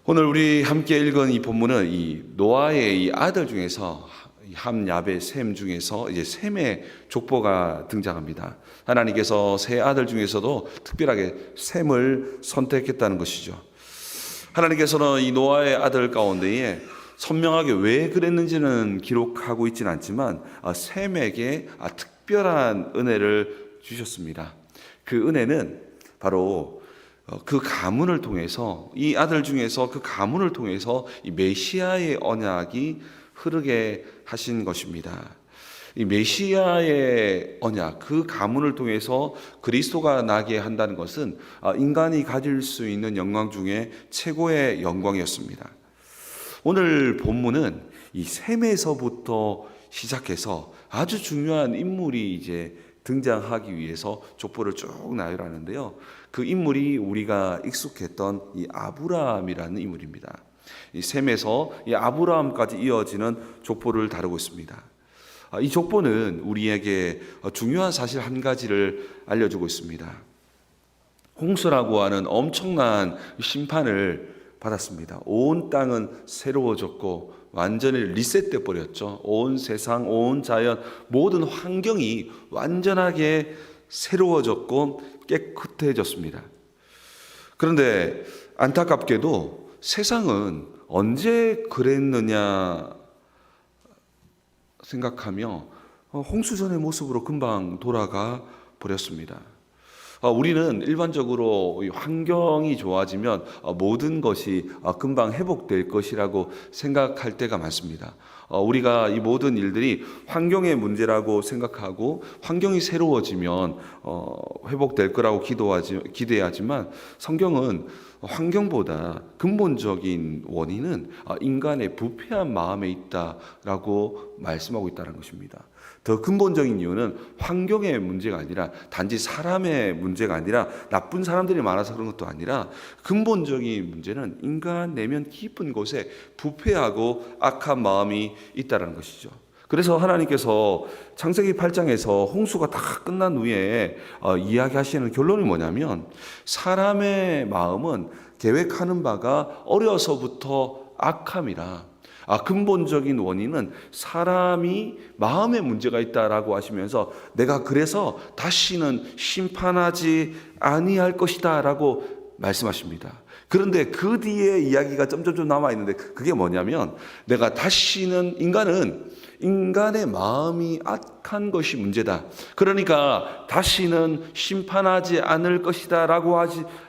오늘 우리 함께 읽은 이 본문은 이 노아의 이 아들 중에서 함, 야벳, 셈 중에서 이제 셈의 족보가 등장합니다. 하나님께서 세 아들 중에서도 특별하게 셈을 선택했다는 것이죠. 하나님께서는 이 노아의 아들 가운데에 선명하게 왜 그랬는지는 기록하고 있지는 않지만 셈에게 특별한 은혜를 주셨습니다. 그 은혜는 바로 그 가문을 통해서, 이 아들 중에서 그 가문을 통해서 이 메시아의 언약이 흐르게 하신 것입니다. 이 메시아의 언약, 그 가문을 통해서 그리스도가 나게 한다는 것은 인간이 가질 수 있는 영광 중에 최고의 영광이었습니다. 오늘 본문은 이 셈에서부터 시작해서 아주 중요한 인물이 이제 등장하기 위해서 족보를 쭉 나열하는데요. 그 인물이 우리가 익숙했던 이 아브라함이라는 인물입니다. 이 셈에서 이 아브라함까지 이어지는 족보를 다루고 있습니다. 이 족보는 우리에게 중요한 사실 한 가지를 알려주고 있습니다. 홍수라고 하는 엄청난 심판을 받았습니다. 온 땅은 새로워졌고 완전히 리셋돼 버렸죠. 온 세상, 온 자연, 모든 환경이 완전하게 새로워졌고 깨끗해졌습니다. 그런데 안타깝게도 세상은 언제 그랬느냐 생각하며 홍수 전의 모습으로 금방 돌아가 버렸습니다. 우리는 일반적으로 환경이 좋아지면 모든 것이 금방 회복될 것이라고 생각할 때가 많습니다. 우리가 이 모든 일들이 환경의 문제라고 생각하고 환경이 새로워지면 회복될 거라고 기대하지만 성경은 환경보다 근본적인 원인은 인간의 부패한 마음에 있다라고 말씀하고 있다는 것입니다. 더 근본적인 이유는 환경의 문제가 아니라 단지 사람의 문제가 아니라 나쁜 사람들이 많아서 그런 것도 아니라 근본적인 문제는 인간 내면 깊은 곳에 부패하고 악한 마음이 있다는 것이죠. 그래서 하나님께서 창세기 8장에서 홍수가 다 끝난 후에 이야기하시는 결론이 뭐냐면 사람의 마음은 계획하는 바가 어려서부터 악함이라 근본적인 원인은 사람이 마음에 문제가 있다라고 하시면서 내가 그래서 다시는 심판하지 아니할 것이다 라고 말씀하십니다. 그런데 그 뒤에 이야기가 점점점 남아있는데 그게 뭐냐면 내가 다시는 인간의 마음이 악한 것이 문제다. 그러니까 다시는 심판하지 않을 것이다 라고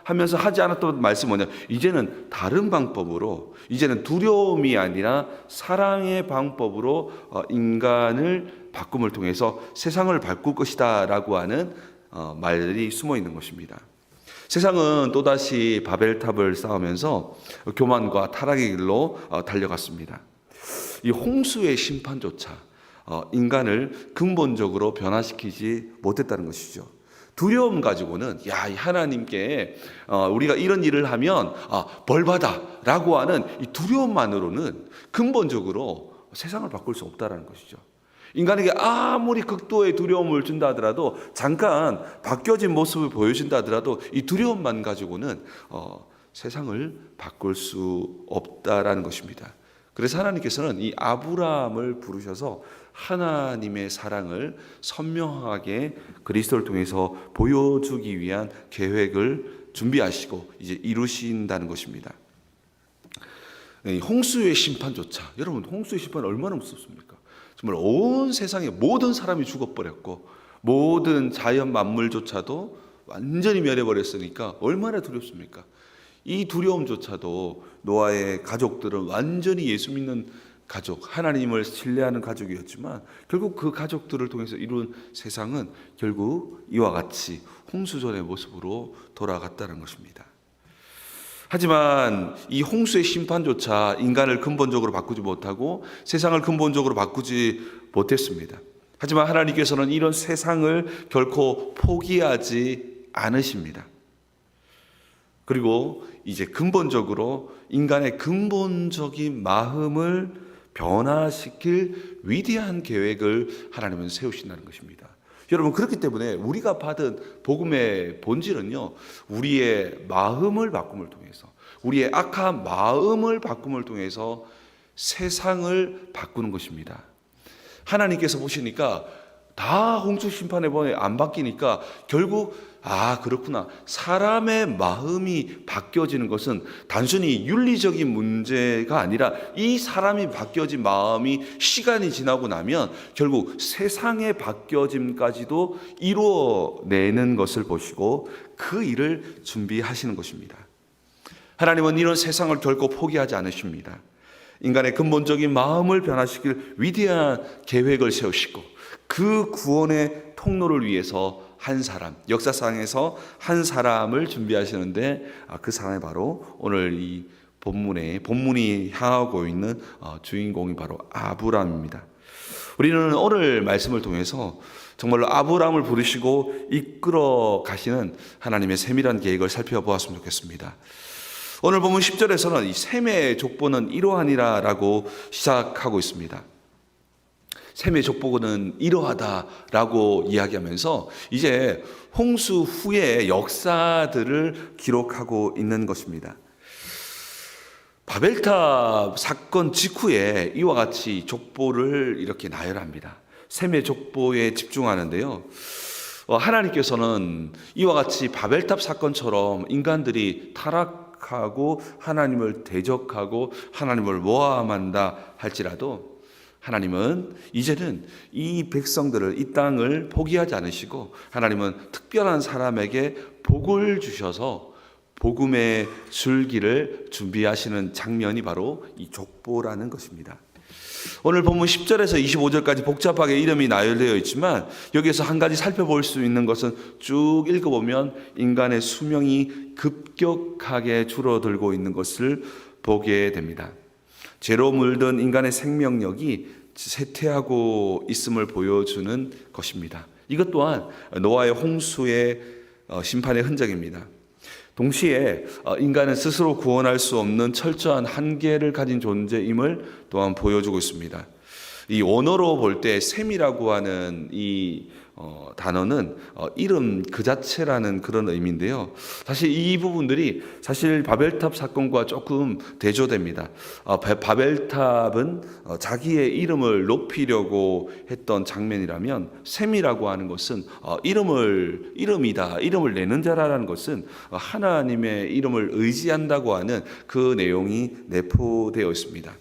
하면서 하지 않았던 말씀이 뭐냐. 이제는 다른 방법으로, 이제는 두려움이 아니라 사랑의 방법으로 인간을 바꿈을 통해서 세상을 바꿀 것이다 라고 하는 말들이 숨어 있는 것입니다. 세상은 또다시 바벨탑을 쌓으면서 교만과 타락의 길로 달려갔습니다. 이 홍수의 심판조차 인간을 근본적으로 변화시키지 못했다는 것이죠. 두려움 가지고는 하나님께 우리가 이런 일을 하면 벌받아 라고 하는 이 두려움만으로는 근본적으로 세상을 바꿀 수 없다는 것이죠. 인간에게 아무리 극도의 두려움을 준다 하더라도 잠깐 바뀌어진 모습을 보여준다 하더라도 이 두려움만 가지고는 세상을 바꿀 수 없다라는 것입니다. 그래서 하나님께서는 이 아브라함을 부르셔서 하나님의 사랑을 선명하게 그리스도를 통해서 보여주기 위한 계획을 준비하시고 이제 이루신다는 것입니다. 홍수의 심판조차, 여러분 홍수의 심판 얼마나 무섭습니까? 정말 온 세상의 모든 사람이 죽어버렸고 모든 자연 만물조차도 완전히 멸해버렸으니까 얼마나 두렵습니까? 이 두려움조차도 노아의 가족들은 완전히 예수 믿는 가족, 하나님을 신뢰하는 가족이었지만 결국 그 가족들을 통해서 이룬 세상은 결국 이와 같이 홍수전의 모습으로 돌아갔다는 것입니다. 하지만 이 홍수의 심판조차 인간을 근본적으로 바꾸지 못하고 세상을 근본적으로 바꾸지 못했습니다. 하지만 하나님께서는 이런 세상을 결코 포기하지 않으십니다. 그리고 이제 근본적으로 인간의 근본적인 마음을 변화시킬 위대한 계획을 하나님은 세우신다는 것입니다. 여러분, 그렇기 때문에 우리가 받은 복음의 본질은요, 우리의 마음을 바꿈을 통해서, 우리의 악한 마음을 바꿈을 통해서 세상을 바꾸는 것입니다. 하나님께서 보시니까 다 홍수 심판에 안 바뀌니까 결국 그렇구나. 사람의 마음이 바뀌어지는 것은 단순히 윤리적인 문제가 아니라 이 사람이 바뀌어진 마음이 시간이 지나고 나면 결국 세상의 바뀌어짐까지도 이루어내는 것을 보시고 그 일을 준비하시는 것입니다. 하나님은 이런 세상을 결코 포기하지 않으십니다. 인간의 근본적인 마음을 변화시킬 위대한 계획을 세우시고 그 구원의 통로를 위해서 한 사람, 역사상에서 한 사람을 준비하시는데 그 사람이 바로 오늘 이 본문이 향하고 있는 주인공이 바로 아브라함입니다. 우리는 오늘 말씀을 통해서 정말로 아브라함을 부르시고 이끌어 가시는 하나님의 세밀한 계획을 살펴보았으면 좋겠습니다. 오늘 본문 10절에서는 이 셈의 족보는 이러하니라라고 시작하고 있습니다. 셈의 족보는 이러하다라고 이야기하면서 이제 홍수 후의 역사들을 기록하고 있는 것입니다. 바벨탑 사건 직후에 이와 같이 족보를 이렇게 나열합니다. 셈의 족보에 집중하는데요. 하나님께서는 이와 같이 바벨탑 사건처럼 인간들이 타락하고 하나님을 대적하고 하나님을 모함한다 할지라도 하나님은 이제는 이 백성들을, 이 땅을 포기하지 않으시고 하나님은 특별한 사람에게 복을 주셔서 복음의 줄기를 준비하시는 장면이 바로 이 족보라는 것입니다. 오늘 본문 10절에서 25절까지 복잡하게 이름이 나열되어 있지만 여기에서 한 가지 살펴볼 수 있는 것은 쭉 읽어보면 인간의 수명이 급격하게 줄어들고 있는 것을 보게 됩니다. 죄로 물든 인간의 생명력이 쇠퇴하고 있음을 보여주는 것입니다. 이것 또한 노아의 홍수의 심판의 흔적입니다. 동시에 인간은 스스로 구원할 수 없는 철저한 한계를 가진 존재임을 또한 보여주고 있습니다. 이 원어로 볼 때 셈이라고 하는 이 단어는 이름 그 자체라는 그런 의미인데요. 사실 이 부분들이 사실 바벨탑 사건과 조금 대조됩니다. 바벨탑은 자기의 이름을 높이려고 했던 장면이라면 셈이라고 하는 것은 이름을 내는 자라는 것은 하나님의 이름을 의지한다고 하는 그 내용이 내포되어 있습니다.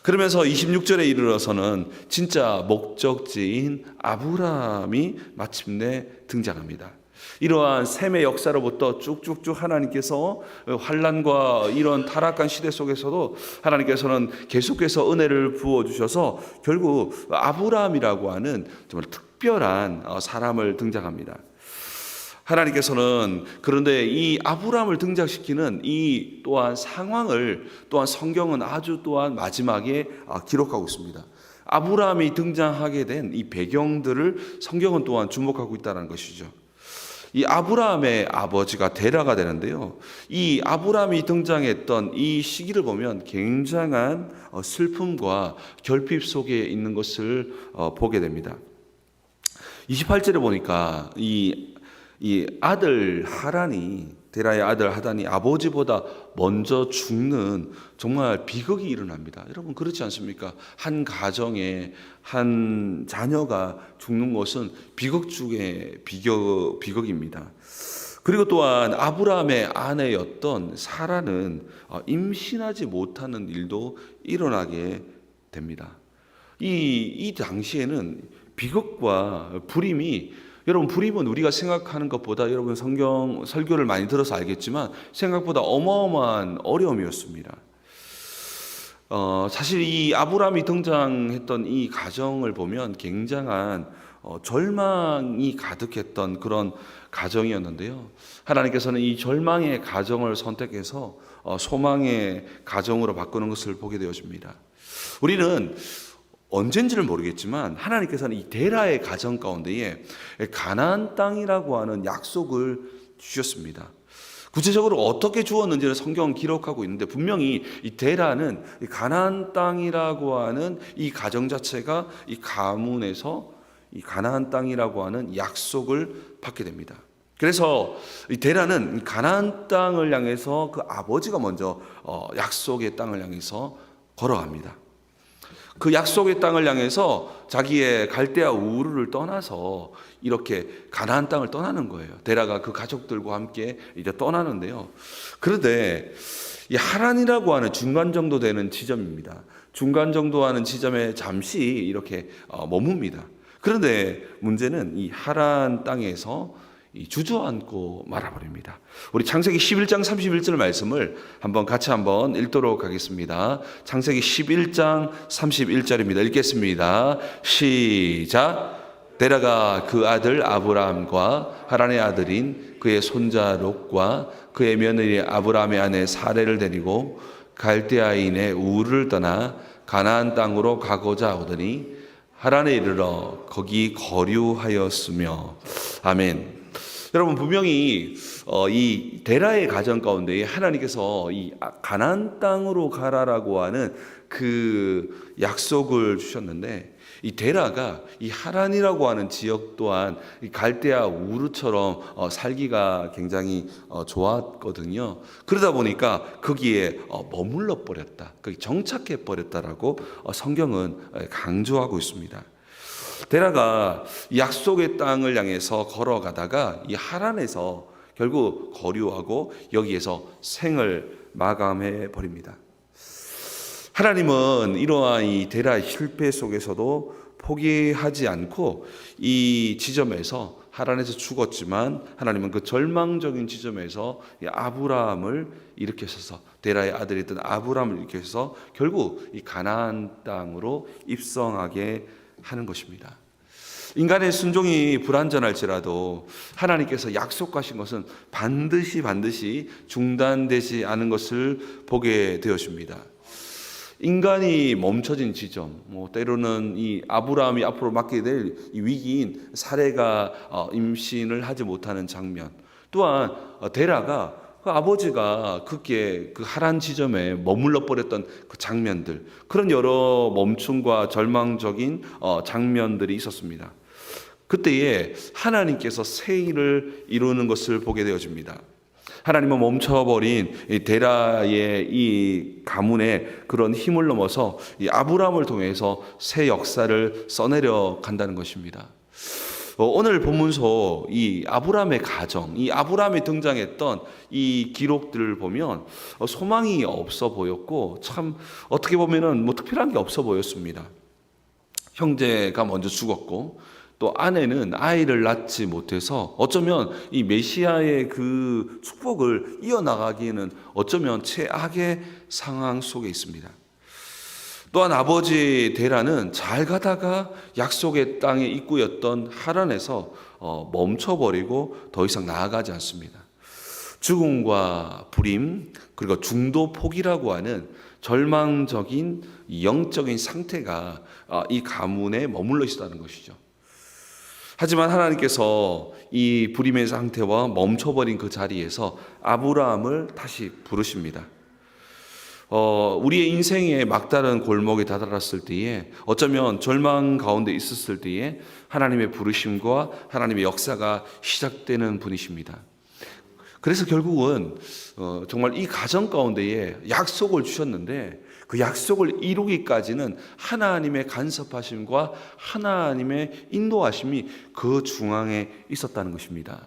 그러면서 26절에 이르러서는 진짜 목적지인 아브라함이 마침내 등장합니다. 이러한 셈의 역사로부터 쭉쭉쭉 하나님께서 환난과 이런 타락한 시대 속에서도 하나님께서는 계속해서 은혜를 부어주셔서 결국 아브라함이라고 하는 정말 특별한 사람을 등장합니다. 하나님께서는 그런데 이 아브라함을 등장시키는 이 또한 상황을 또한 성경은 아주 또한 마지막에 기록하고 있습니다. 아브라함이 등장하게 된 이 배경들을 성경은 또한 주목하고 있다는 것이죠. 이 아브라함의 아버지가 데라가 되는데요. 이 아브라함이 등장했던 이 시기를 보면 굉장한 슬픔과 결핍 속에 있는 것을 보게 됩니다. 28절에 보니까 이 아들 하란이, 데라의 아들 하단이 아버지보다 먼저 죽는 정말 비극이 일어납니다. 여러분 그렇지 않습니까? 한 가정에 한 자녀가 죽는 것은 비극 중에 비극입니다. 그리고 또한 아브라함의 아내였던 사라는 임신하지 못하는 일도 일어나게 됩니다. 이 당시에는 비극과 불임이, 여러분 불임은 우리가 생각하는 것보다, 여러분 성경 설교를 많이 들어서 알겠지만 생각보다 어마어마한 어려움이었습니다. 사실 이 아브라함이 등장했던 이 가정을 보면 굉장한 절망이 가득했던 그런 가정이었는데요. 하나님께서는 이 절망의 가정을 선택해서 소망의 가정으로 바꾸는 것을 보게 되어집니다. 우리는 언젠지를 모르겠지만 하나님께서는 이 데라의 가정 가운데에 가나안 땅이라고 하는 약속을 주셨습니다. 구체적으로 어떻게 주었는지를 성경은 기록하고 있는데 분명히 이 데라는 이 가나안 땅이라고 하는 이 가정 자체가 이 가문에서 이 가나안 땅이라고 하는 약속을 받게 됩니다. 그래서 이 데라는 가나안 땅을 향해서 그 아버지가 먼저 약속의 땅을 향해서 걸어갑니다. 그 약속의 땅을 향해서 자기의 갈대아 우르를 떠나서 이렇게 가나안 땅을 떠나는 거예요. 데라가 그 가족들과 함께 이제 떠나는데요. 그런데 이 하란이라고 하는 중간 정도 되는 지점입니다. 중간 정도 하는 지점에 잠시 이렇게 머뭅니다. 그런데 문제는 이 하란 땅에서 주저앉고 말아버립니다. 우리 창세기 11장 31절 말씀을 같이 읽도록 하겠습니다. 창세기 11장 31절입니다. 읽겠습니다. 시작. 데라가 그 아들 아브라함과 하란의 아들인 그의 손자 롯과 그의 며느리 아브라함의 아내 사레를 데리고 갈대아인의 우르를 떠나 가나안 땅으로 가고자 하더니 하란에 이르러 거기 거류하였으며. 아멘. 여러분, 분명히 이 데라의 가정 가운데 하나님께서 이 가나안 땅으로 가라라고 하는 그 약속을 주셨는데, 이 데라가 이 하란이라고 하는 지역 또한 이 갈대아 우르처럼 살기가 굉장히 좋았거든요. 그러다 보니까 거기에 머물러 버렸다, 거기 정착해 버렸다라고 성경은 강조하고 있습니다. 데라가 약속의 땅을 향해서 걸어가다가 이 하란에서 결국 거류하고 여기에서 생을 마감해 버립니다. 하나님은 이러한 이 데라의 실패 속에서도 포기하지 않고 이 지점에서 하란에서 죽었지만 하나님은 그 절망적인 지점에서 이 아브라함을 일으키셔서 데라의 아들이었던 아브라함을 일으키셔서 결국 이 가나안 땅으로 입성하게 하는 것입니다. 인간의 순종이 불완전할지라도 하나님께서 약속하신 것은 반드시 중단되지 않은 것을 보게 되었습니다. 인간이 멈춰진 지점, 때로는 이 아브라함이 앞으로 맡게 될 이 위기인 사레가 임신을 하지 못하는 장면, 또한 데라가 그 아버지가 그게 그 하란 지점에 머물러 버렸던 그 장면들, 그런 여러 멈춤과 절망적인 장면들이 있었습니다. 그때에 하나님께서 새 일을 이루는 것을 보게 되어집니다. 하나님은 멈춰버린 이 데라의 이 가문의 그런 힘을 넘어서 이 아브라함을 통해서 새 역사를 써내려 간다는 것입니다. 오늘 본문서 이 아브라함의 가정, 이 아브라함이 등장했던 이 기록들을 보면 소망이 없어 보였고, 참 어떻게 보면은 특별한 게 없어 보였습니다. 형제가 먼저 죽었고, 또 아내는 아이를 낳지 못해서 어쩌면 이 메시아의 그 축복을 이어나가기에는 어쩌면 최악의 상황 속에 있습니다. 또한 아버지 데라는 잘 가다가 약속의 땅의 입구였던 하란에서 멈춰버리고 더 이상 나아가지 않습니다. 죽음과 불임, 그리고 중도 포기라고 하는 절망적인 영적인 상태가 이 가문에 머물러 있었다는 것이죠. 하지만 하나님께서 이 불임의 상태와 멈춰버린 그 자리에서 아브라함을 다시 부르십니다. 우리의 인생의 막다른 골목에 다다랐을 때에, 어쩌면 절망 가운데 있었을 때에 하나님의 부르심과 하나님의 역사가 시작되는 분이십니다. 그래서 결국은 정말 이 가정 가운데에 약속을 주셨는데 그 약속을 이루기까지는 하나님의 간섭하심과 하나님의 인도하심이 그 중앙에 있었다는 것입니다.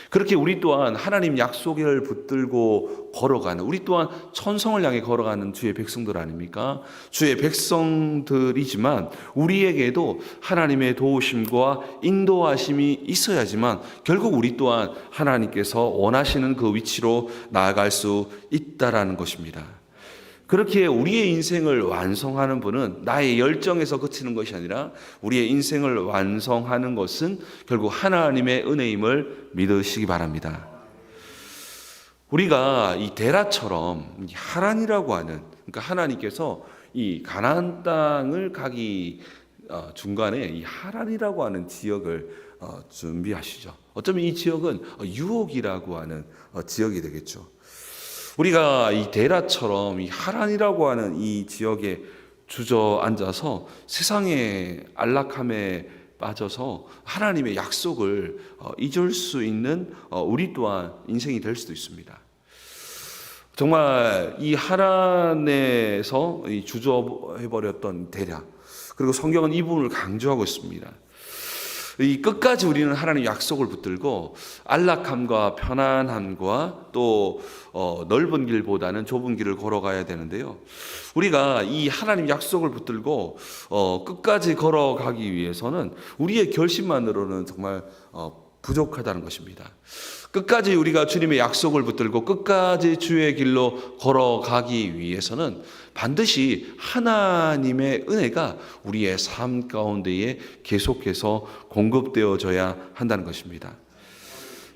그렇게 우리 또한 하나님 약속을 붙들고 걸어가는, 우리 또한 천성을 향해 걸어가는 주의 백성들 아닙니까? 주의 백성들이지만 우리에게도 하나님의 도우심과 인도하심이 있어야지만 결국 우리 또한 하나님께서 원하시는 그 위치로 나아갈 수 있다라는 것입니다. 그렇게 우리의 인생을 완성하는 분은 나의 열정에서 그치는 것이 아니라 우리의 인생을 완성하는 것은 결국 하나님의 은혜임을 믿으시기 바랍니다. 우리가 이 데라처럼 하란이라고 하는, 그러니까 하나님께서 이 가나안 땅을 가기 중간에 이 하란이라고 하는 지역을 준비하시죠. 어쩌면 이 지역은 유혹이라고 하는 지역이 되겠죠. 우리가 이 데라처럼 이 하란이라고 하는 이 지역에 주저앉아서 세상의 안락함에 빠져서 하나님의 약속을 잊을 수 있는 우리 또한 인생이 될 수도 있습니다. 정말 이 하란에서 주저해버렸던 대략, 그리고 성경은 이 부분을 강조하고 있습니다. 이 끝까지 우리는 하나님 약속을 붙들고 안락함과 편안함과 또 넓은 길보다는 좁은 길을 걸어가야 되는데요. 우리가 이 하나님 약속을 붙들고 끝까지 걸어가기 위해서는 우리의 결심만으로는 정말 부족하다는 것입니다. 끝까지 우리가 주님의 약속을 붙들고 끝까지 주의 길로 걸어가기 위해서는 반드시 하나님의 은혜가 우리의 삶 가운데에 계속해서 공급되어져야 한다는 것입니다.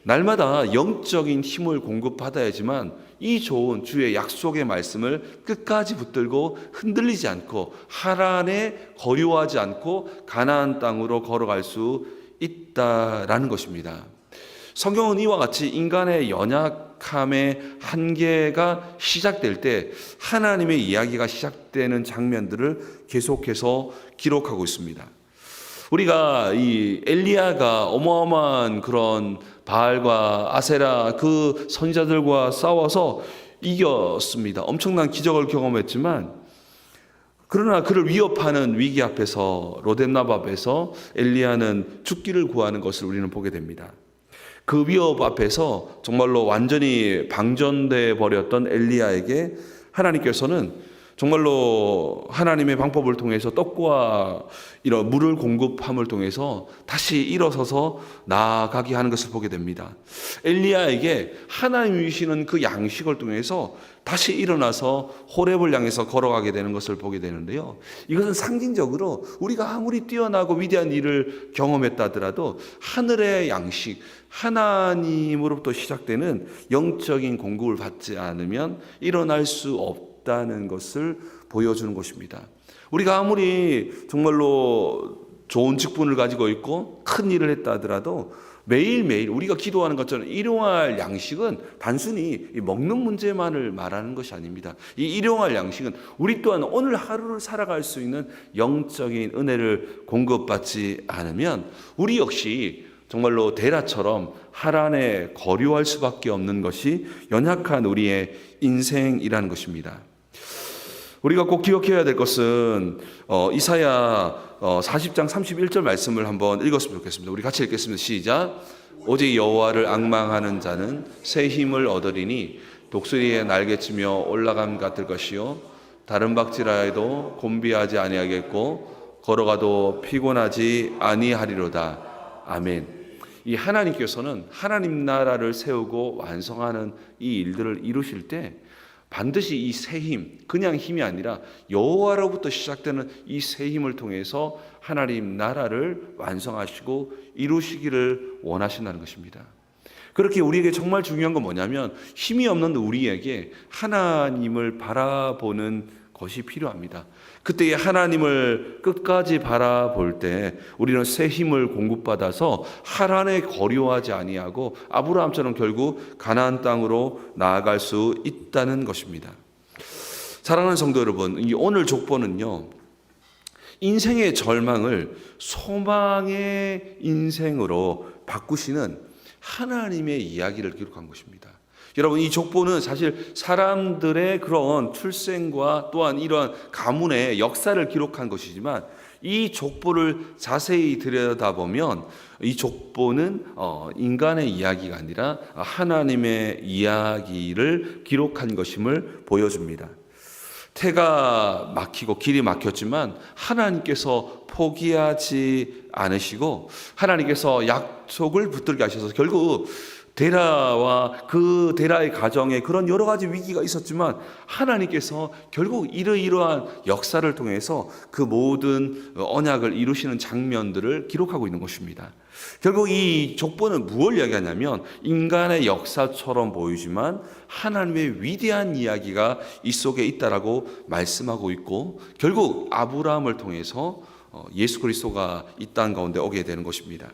날마다 영적인 힘을 공급받아야지만 이 좋은 주의 약속의 말씀을 끝까지 붙들고 흔들리지 않고 하란에 거류하지 않고 가나안 땅으로 걸어갈 수 있다라는 것입니다. 성경은 이와 같이 인간의 연약함의 한계가 시작될 때 하나님의 이야기가 시작되는 장면들을 계속해서 기록하고 있습니다. 우리가 이 엘리야가 어마어마한 그런 바알과 아세라 그 선지자들과 싸워서 이겼습니다. 엄청난 기적을 경험했지만 그러나 그를 위협하는 위기 앞에서 로뎀납 앞에서 엘리야는 죽기를 구하는 것을 우리는 보게 됩니다. 그 위협 앞에서 정말로 완전히 방전돼 버렸던 엘리야에게 하나님께서는 정말로 하나님의 방법을 통해서 떡과 이런 물을 공급함을 통해서 다시 일어서서 나아가게 하는 것을 보게 됩니다. 엘리야에게 하나님이 주시는 그 양식을 통해서 다시 일어나서 호렙을 향해서 걸어가게 되는 것을 보게 되는데요. 이것은 상징적으로 우리가 아무리 뛰어나고 위대한 일을 경험했다 하더라도 하늘의 양식, 하나님으로부터 시작되는 영적인 공급을 받지 않으면 일어날 수 없다는 것을 보여주는 것입니다. 우리가 아무리 정말로 좋은 직분을 가지고 있고 큰 일을 했다 하더라도 매일매일 우리가 기도하는 것처럼 일용할 양식은 단순히 먹는 문제만을 말하는 것이 아닙니다. 이 일용할 양식은 우리 또한 오늘 하루를 살아갈 수 있는 영적인 은혜를 공급받지 않으면 우리 역시 정말로 데라처럼 하란에 거류할 수밖에 없는 것이 연약한 우리의 인생이라는 것입니다. 우리가 꼭 기억해야 될 것은 이사야 40장 31절 말씀을 한번 읽었으면 좋겠습니다. 우리 같이 읽겠습니다. 시작. 오직 여호와를 앙망하는 자는 새 힘을 얻으리니 독수리의 날개치며 올라감 같을 것이요 다른 박질하여도 곤비하지 아니하겠고 걸어가도 피곤하지 아니하리로다. 아멘. 이 하나님께서는 하나님 나라를 세우고 완성하는 이 일들을 이루실 때 반드시 이 새 힘, 그냥 힘이 아니라 여호와로부터 시작되는 이 새 힘을 통해서 하나님 나라를 완성하시고 이루시기를 원하신다는 것입니다. 그렇게 우리에게 정말 중요한 건 뭐냐면 힘이 없는 우리에게 하나님을 바라보는 것이 필요합니다. 그때 하나님을 끝까지 바라볼 때 우리는 새 힘을 공급받아서 하란에 거류하지 아니하고 아브라함처럼 결국 가나안 땅으로 나아갈 수 있다는 것입니다. 사랑하는 성도 여러분, 이 오늘 족보는요, 인생의 절망을 소망의 인생으로 바꾸시는 하나님의 이야기를 기록한 것입니다. 여러분, 이 족보는 사실 사람들의 그런 출생과 또한 이러한 가문의 역사를 기록한 것이지만 이 족보를 자세히 들여다보면 이 족보는 인간의 이야기가 아니라 하나님의 이야기를 기록한 것임을 보여줍니다. 태가 막히고 길이 막혔지만 하나님께서 포기하지 않으시고 하나님께서 약속을 붙들게 하셔서 결국 데라와 그 데라의 가정에 그런 여러 가지 위기가 있었지만 하나님께서 결국 이러한 역사를 통해서 그 모든 언약을 이루시는 장면들을 기록하고 있는 것입니다. 결국 이 족보는 무엇을 이야기하냐면 인간의 역사처럼 보이지만 하나님의 위대한 이야기가 이 속에 있다라고 말씀하고 있고 결국 아브라함을 통해서 예수 그리스도가 이 땅 가운데 오게 되는 것입니다.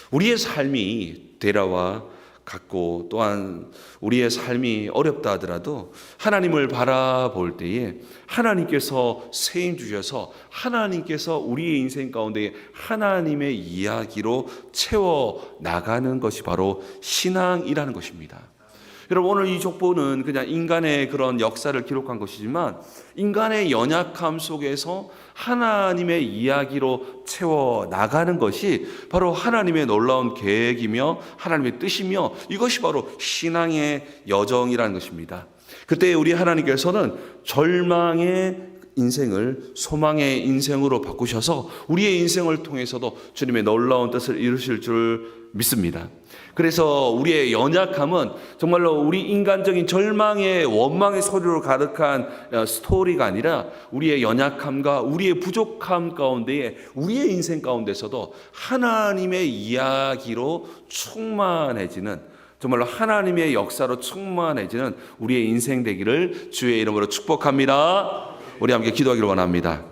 우리의 삶이 데라와 같고 또한 우리의 삶이 어렵다 하더라도 하나님을 바라볼 때에 하나님께서 세임 주셔서 하나님께서 우리의 인생 가운데 하나님의 이야기로 채워 나가는 것이 바로 신앙이라는 것입니다. 여러분, 오늘 이 족보는 그냥 인간의 그런 역사를 기록한 것이지만 인간의 연약함 속에서 하나님의 이야기로 채워 나가는 것이 바로 하나님의 놀라운 계획이며 하나님의 뜻이며 이것이 바로 신앙의 여정이라는 것입니다. 그때 우리 하나님께서는 절망의 인생을 소망의 인생으로 바꾸셔서 우리의 인생을 통해서도 주님의 놀라운 뜻을 이루실 줄 믿습니다. 그래서 우리의 연약함은 정말로 우리 인간적인 절망의 원망의 소리로 가득한 스토리가 아니라 우리의 연약함과 우리의 부족함 가운데에 우리의 인생 가운데서도 하나님의 이야기로 충만해지는, 정말로 하나님의 역사로 충만해지는 우리의 인생 되기를 주의 이름으로 축복합니다. 우리 함께 기도하기를 원합니다.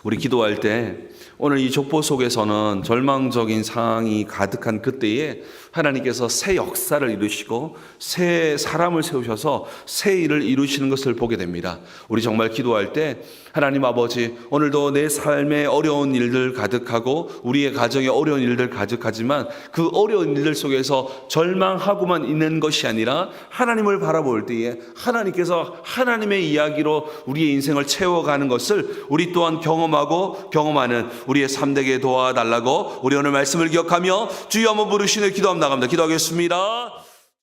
우리 기도할 때 오늘 이 족보 속에서는 절망적인 상황이 가득한 그때에 하나님께서 새 역사를 이루시고 새 사람을 세우셔서 새 일을 이루시는 것을 보게 됩니다. 우리 정말 기도할 때 하나님 아버지, 오늘도 내 삶에 어려운 일들 가득하고 우리의 가정에 어려운 일들 가득하지만 그 어려운 일들 속에서 절망하고만 있는 것이 아니라 하나님을 바라볼 때에 하나님께서 하나님의 이야기로 우리의 인생을 채워가는 것을 우리 또한 경험하고 경험하는 우리의 삶 되게 도와달라고 우리 오늘 말씀을 기억하며 주여 한번 부르시는 기도합니다. 기도하겠습니다.